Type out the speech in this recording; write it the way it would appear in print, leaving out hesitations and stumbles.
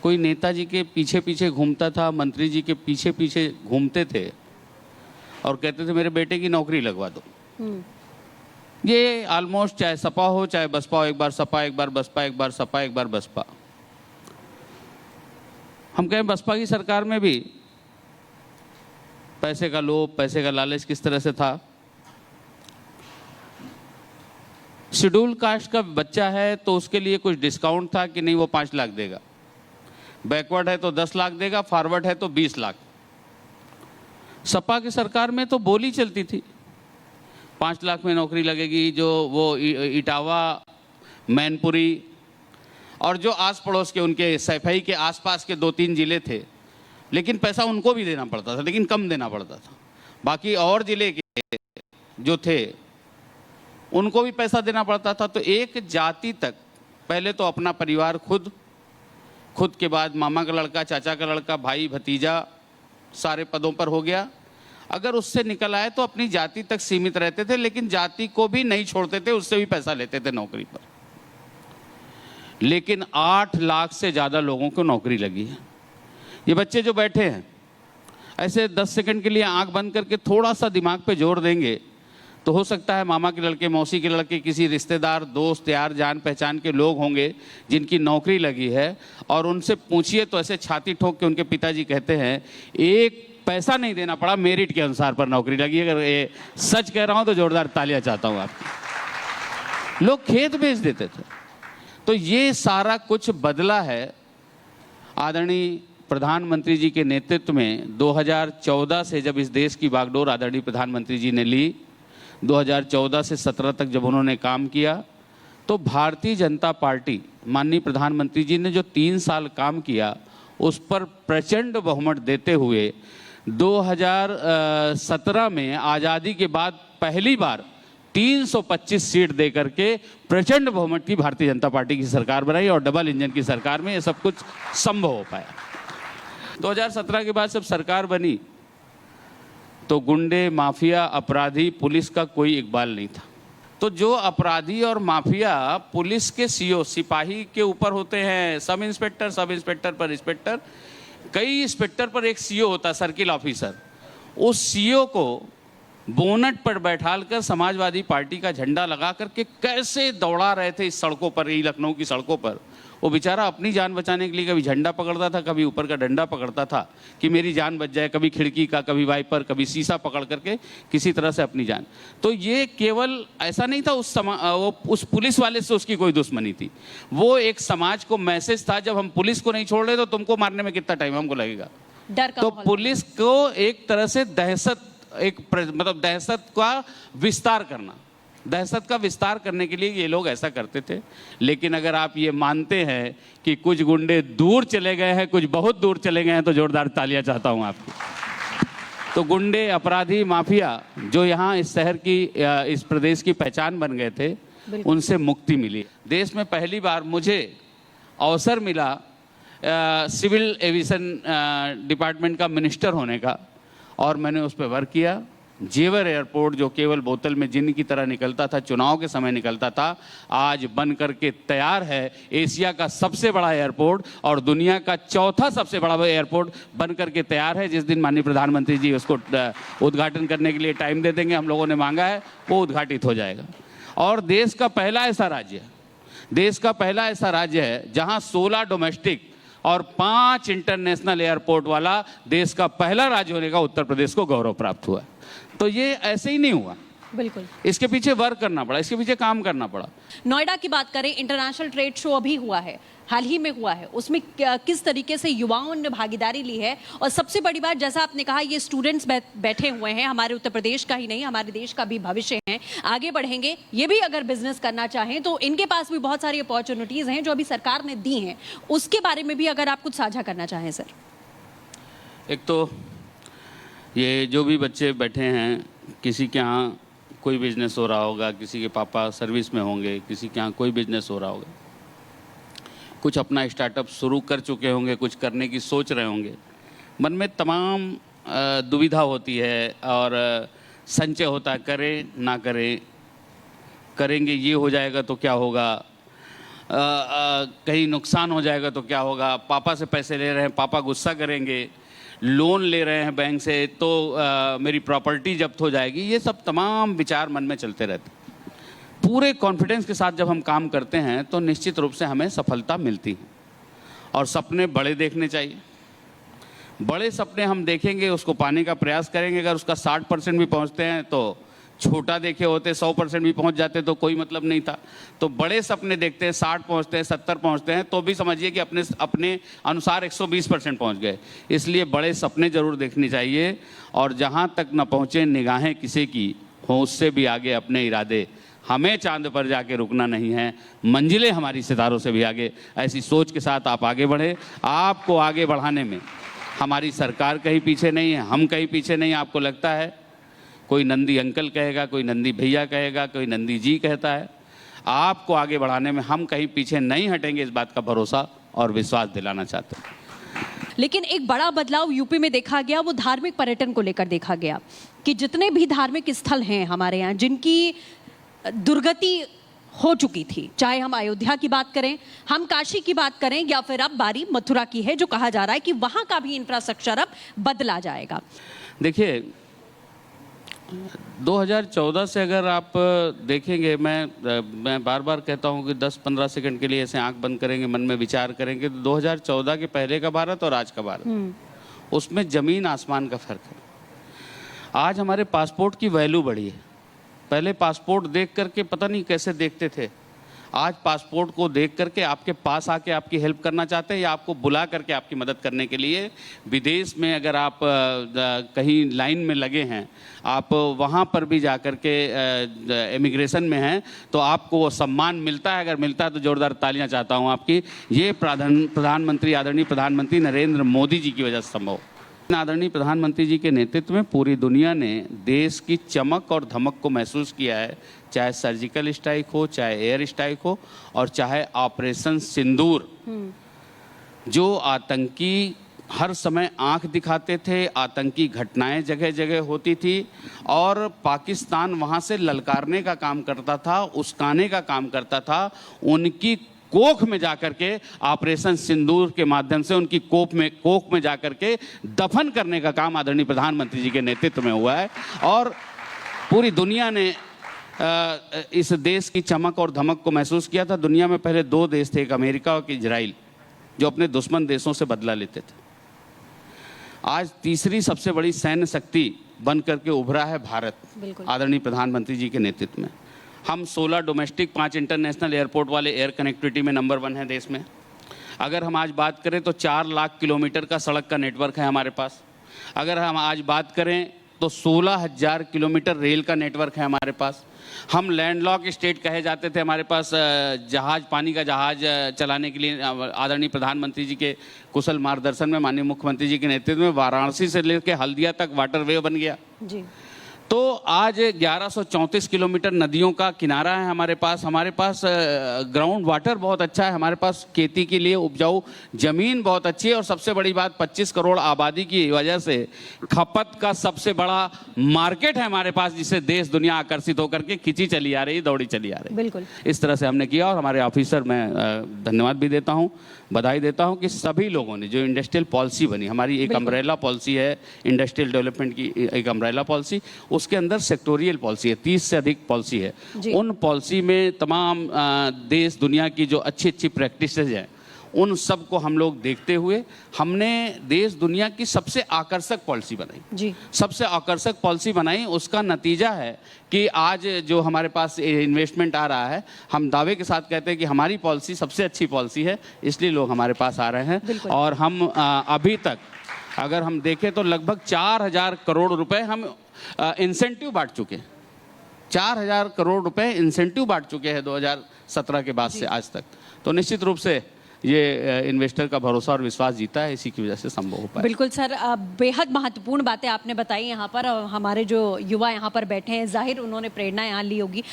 कोई नेताजी के पीछे पीछे घूमता था, मंत्री जी के पीछे पीछे घूमते थे और कहते थे मेरे बेटे की नौकरी लगवा दो। ये ऑलमोस्ट चाहे सपा हो चाहे बसपा हो, एक बार सपा एक बार बसपा, एक बार सपा एक बार बसपा। हम कहें बसपा की सरकार में भी पैसे का लोभ, पैसे का लालच किस तरह से था। शेड्यूल कास्ट का बच्चा है तो उसके लिए कुछ डिस्काउंट था कि नहीं, वो 5 लाख देगा, बैकवर्ड है तो 10 लाख देगा, फॉरवर्ड है तो 20 लाख। सपा की सरकार में तो बोली चलती थी 5 लाख में नौकरी लगेगी, जो वो इटावा, मैनपुरी और जो आस पड़ोस के उनके सैफई के आसपास के 2-3 जिले थे, लेकिन पैसा उनको भी देना पड़ता था, लेकिन कम देना पड़ता था। बाकी और जिले के जो थे उनको भी पैसा देना पड़ता था। तो एक जाति तक पहले तो अपना परिवार खुद के बाद मामा का लड़का, चाचा का लड़का, भाई भतीजा सारे पदों पर हो गया। अगर उससे निकल आए तो अपनी जाति तक सीमित रहते थे, लेकिन जाति को भी नहीं छोड़ते थे, उससे भी पैसा लेते थे नौकरी पर। लेकिन 8 लाख से ज़्यादा लोगों को नौकरी लगी है। ये बच्चे जो बैठे हैं ऐसे 10 सेकंड के लिए आंख बंद करके थोड़ा सा दिमाग पे जोर देंगे तो हो सकता है मामा के लड़के, मौसी के लड़के, किसी रिश्तेदार, दोस्त यार, जान पहचान के लोग होंगे जिनकी नौकरी लगी है, और उनसे पूछिए तो ऐसे छाती ठोक के उनके पिताजी कहते हैं एक पैसा नहीं देना पड़ा, मेरिट के अनुसार पर नौकरी लगी। अगर ये सच कह रहा हूँ तो जोरदार तालियां चाहता हूँ आपकी। लोग खेत बेच देते थे। तो ये सारा कुछ बदला है आदरणीय प्रधानमंत्री जी के नेतृत्व में। 2014 से जब इस देश की बागडोर आदरणीय प्रधानमंत्री जी ने ली, 2014 से 17 तक जब उन्होंने काम किया, तो भारतीय जनता पार्टी, माननीय प्रधानमंत्री जी ने जो 3 साल काम किया उस पर प्रचंड बहुमत देते हुए 2017 में आज़ादी के बाद पहली बार 325 सीट दे करके प्रचंड बहुमत की भारतीय जनता पार्टी की सरकार बनाई, और डबल इंजन की सरकार में ये सब कुछ संभव हो पाया। 2017 के बाद जब सरकार बनी तो गुंडे, माफिया, अपराधी, पुलिस का कोई इकबाल नहीं था। तो जो अपराधी और माफिया पुलिस के सीओ, सिपाही के ऊपर होते हैं, सब इंस्पेक्टर पर इंस्पेक्टर, कई इंस्पेक्टर पर एक सीओ होता, सर्किल ऑफिसर। उस सीओ को बोनट पर बैठालकर समाजवादी पार्टी का झंडा लगा करके कैसे दौड़ा रहे थे इस सड़कों पर, यही लखनऊ की सड़कों पर। वो बेचारा अपनी जान बचाने के लिए कभी झंडा पकड़ता था, कभी ऊपर का डंडा पकड़ता था कि मेरी जान बच जाए, कभी खिड़की का, कभी वाइपर, कभी शीशा पकड़ करके किसी तरह से अपनी जान। तो ये केवल ऐसा नहीं था उस पुलिस वाले से उसकी कोई दुश्मनी थी, वो एक समाज को मैसेज था, जब हम पुलिस को नहीं छोड़ रहे तो तुमको मारने में कितना टाइम हमको लगेगा। डर का तो पुलिस को एक तरह से दहशत का विस्तार करना, दहशत का विस्तार करने के लिए ये लोग ऐसा करते थे। लेकिन अगर आप ये मानते हैं कि कुछ गुंडे दूर चले गए हैं, कुछ बहुत दूर चले गए हैं, तो जोरदार तालियां चाहता हूं आपकी। तो गुंडे, अपराधी, माफिया जो यहाँ इस शहर की, इस प्रदेश की पहचान बन गए थे, उनसे मुक्ति मिली। देश में पहली बार मुझे अवसर मिला सिविल एविएशन डिपार्टमेंट का मिनिस्टर होने का, और मैंने उस पर वर्क किया। जेवर एयरपोर्ट जो केवल बोतल में जिन की तरह निकलता था, चुनाव के समय निकलता था, आज बन करके तैयार है। एशिया का सबसे बड़ा एयरपोर्ट और दुनिया का चौथा सबसे बड़ा एयरपोर्ट बन करके तैयार है। जिस दिन माननीय प्रधानमंत्री जी उसको उद्घाटन करने के लिए टाइम दे देंगे, हम लोगों ने मांगा है, वो उद्घाटित हो जाएगा। और देश का पहला ऐसा राज्य है जहाँ 16 डोमेस्टिक और 5 इंटरनेशनल एयरपोर्ट वाला देश का पहला राज्य होने का उत्तर प्रदेश को गौरव प्राप्त हुआ। तो ये ऐसे ही नहीं हुआ, बिल्कुल इसके पीछे वर्क करना पड़ा, इसके पीछे काम करना पड़ा। नोएडा की बात करें, इंटरनेशनल ट्रेड शो अभी हुआ है, हाल ही में हुआ है, उसमें किस तरीके से युवाओं ने भागीदारी ली है? और सबसे बड़ी बात, जैसा आपने कहा, ये स्टूडेंट्स बैठे हुए हैं, हमारे उत्तर प्रदेश का ही नहीं, हमारे देश का भी भविष्य है, आगे बढ़ेंगे। ये भी अगर बिजनेस करना चाहें तो इनके पास भी बहुत सारी अपॉर्चुनिटीज हैं जो अभी सरकार ने दी हैं, उसके बारे में भी अगर आप कुछ साझा करना चाहें सर। एक तो ये जो भी बच्चे बैठे हैं, किसी के यहाँ कोई बिजनेस हो रहा होगा, किसी के पापा सर्विस में होंगे, किसी के यहाँ कोई बिजनेस हो रहा होगा, कुछ अपना स्टार्टअप शुरू कर चुके होंगे, कुछ करने की सोच रहे होंगे। मन में तमाम दुविधा होती है और संचय होता है, करें ना करें, करेंगे ये हो जाएगा तो क्या होगा, कहीं नुकसान हो जाएगा तो क्या होगा, पापा से पैसे ले रहे हैं, पापा गुस्सा करेंगे, लोन ले रहे हैं बैंक से तो मेरी प्रॉपर्टी जब्त हो जाएगी। ये सब तमाम विचार मन में चलते रहते हैं। पूरे कॉन्फिडेंस के साथ जब हम काम करते हैं तो निश्चित रूप से हमें सफलता मिलती है। और सपने बड़े देखने चाहिए। बड़े सपने हम देखेंगे, उसको पाने का प्रयास करेंगे। अगर उसका 60% भी पहुंचते हैं तो छोटा देखे होते, 100% भी पहुंच जाते तो कोई मतलब नहीं था। तो बड़े सपने देखते हैं, 60 पहुंचते हैं, 70 पहुंचते हैं तो भी समझिए कि अपने अनुसार 120% पहुंच गए। इसलिए बड़े सपने जरूर देखने चाहिए। और जहां तक न पहुंचे निगाहें किसी की हो, उससे भी आगे अपने इरादे। हमें चांद पर जाके रुकना नहीं है, मंजिलें हमारी सितारों से भी आगे। ऐसी सोच के साथ आप आगे बढ़े। आपको आगे बढ़ाने में हमारी सरकार कहीं पीछे नहीं है, हम कहीं पीछे नहीं। आपको लगता है कोई नंदी अंकल कहेगा, कोई नंदी भैया कहेगा, कोई नंदी जी कहता है, आपको आगे बढ़ाने में हम कहीं पीछे नहीं हटेंगे, इस बात का भरोसा और विश्वास दिलाना चाहते हैं। लेकिन एक बड़ा बदलाव यूपी में देखा गया, वो धार्मिक पर्यटन को लेकर देखा गया कि जितने भी धार्मिक स्थल हैं हमारे यहाँ जिनकी दुर्गति हो चुकी थी, चाहे हम अयोध्या की बात करें, हम काशी की बात करें, या फिर अब बारी मथुरा की है, जो कहा जा रहा है कि वहां का भी इंफ्रास्ट्रक्चर अब बदला जाएगा। देखिए 2014 से अगर आप देखेंगे, मैं बार बार कहता हूं कि 10-15 सेकंड के लिए ऐसे आंख बंद करेंगे, मन में विचार करेंगे तो 2014 के पहले का भारत और आज का भारत, उसमें जमीन आसमान का फर्क है। आज हमारे पासपोर्ट की वैल्यू बढ़ी है। पहले पासपोर्ट देख करके पता नहीं कैसे देखते थे, आज पासपोर्ट को देख करके आपके पास आके आपकी हेल्प करना चाहते हैं या आपको बुला करके आपकी मदद करने के लिए। विदेश में अगर आप कहीं लाइन में लगे हैं, आप वहाँ पर भी जा कर के इमिग्रेशन में हैं तो आपको वो सम्मान मिलता है। अगर मिलता है तो जोरदार तालियां चाहता हूँ आपकी। ये प्रधानमंत्री, आदरणीय प्रधानमंत्री नरेंद्र मोदी जी की वजह से संभव। आदरणीय प्रधानमंत्री जी के नेतृत्व में पूरी दुनिया ने देश की चमक और धमक को महसूस किया है, चाहे सर्जिकल स्ट्राइक हो, चाहे एयर स्ट्राइक हो और चाहे ऑपरेशन सिंदूर। जो आतंकी हर समय आंख दिखाते थे, आतंकी घटनाएं जगह जगह होती थी और पाकिस्तान वहां से ललकारने का काम करता था, उस्काने का काम करता था। उनकी कोख में जाकर के ऑपरेशन सिंदूर के माध्यम से उनकी कोख में जाकर के दफन करने का काम आदरणीय प्रधानमंत्री जी के नेतृत्व में हुआ है। और पूरी दुनिया ने इस देश की चमक और धमक को महसूस किया था। दुनिया में पहले 2 देश थे, एक अमेरिका और इजराइल, जो अपने दुश्मन देशों से बदला लेते थे। आज तीसरी सबसे बड़ी सैन्य शक्ति बन करके उभरा है भारत, आदरणीय प्रधानमंत्री जी के नेतृत्व में। हम 16 डोमेस्टिक, 5 इंटरनेशनल एयरपोर्ट वाले एयर कनेक्टिविटी में नंबर 1 है देश में। अगर हम आज बात करें तो 4 लाख किलोमीटर का सड़क का नेटवर्क है हमारे पास। अगर हम आज बात करें तो 16,000 किलोमीटर रेल का नेटवर्क है हमारे पास। हम लैंडलॉक स्टेट कहे जाते थे। हमारे पास जहाज, पानी का जहाज चलाने के लिए आदरणीय प्रधानमंत्री जी के कुशल मार्गदर्शन में, माननीय मुख्यमंत्री जी के नेतृत्व में वाराणसी से लेकर हल्दिया तक वाटरवे बन गया जी। तो आज 1134 किलोमीटर नदियों का किनारा है हमारे पास। हमारे पास ग्राउंड वाटर बहुत अच्छा है, हमारे पास खेती के लिए उपजाऊ जमीन बहुत अच्छी है। और सबसे बड़ी बात, 25 करोड़ आबादी की वजह से खपत का सबसे बड़ा मार्केट है हमारे पास, जिसे देश दुनिया आकर्षित होकर के खिंची चली आ रही, दौड़ी चली आ रही। बिल्कुल इस तरह से हमने किया। और हमारे ऑफिसर, मैं धन्यवाद भी देता हूँ, बधाई देता हूँ कि सभी लोगों ने जो इंडस्ट्रियल पॉलिसी बनी, हमारी एक अम्ब्रेला पॉलिसी है इंडस्ट्रियल डेवलपमेंट की, एक अम्ब्रेला पॉलिसी, उसके अंदर सेक्टोरियल पॉलिसी है, 30 से अधिक पॉलिसी है। उन पॉलिसी में तमाम देश दुनिया की जो अच्छी अच्छी प्रैक्टिसेज हैं, उन सब को हम लोग देखते हुए हमने देश दुनिया की सबसे आकर्षक पॉलिसी बनाई जी। सबसे आकर्षक पॉलिसी बनाई। उसका नतीजा है कि आज जो हमारे पास इन्वेस्टमेंट आ रहा है, हम दावे के साथ कहते हैं कि हमारी पॉलिसी सबसे अच्छी पॉलिसी है, इसलिए लोग हमारे पास आ रहे हैं। और हम अभी तक अगर हम देखें तो लगभग 4,000 करोड़ रुपए हम इंसेंटिव बांट चुके हैं। 4,000 करोड़ रुपए इंसेंटिव बांट चुके हैं 2017 के बाद से आज तक। तो निश्चित रूप से ये इन्वेस्टर का भरोसा और विश्वास जीता है, इसी की वजह से संभव हो पाया। बिल्कुल सर, बेहद महत्वपूर्ण बातें आपने बताई यहाँ पर। हमारे जो युवा यहाँ पर बैठे हैं, जाहिर उन्होंने प्रेरणा यहाँ ली होगी।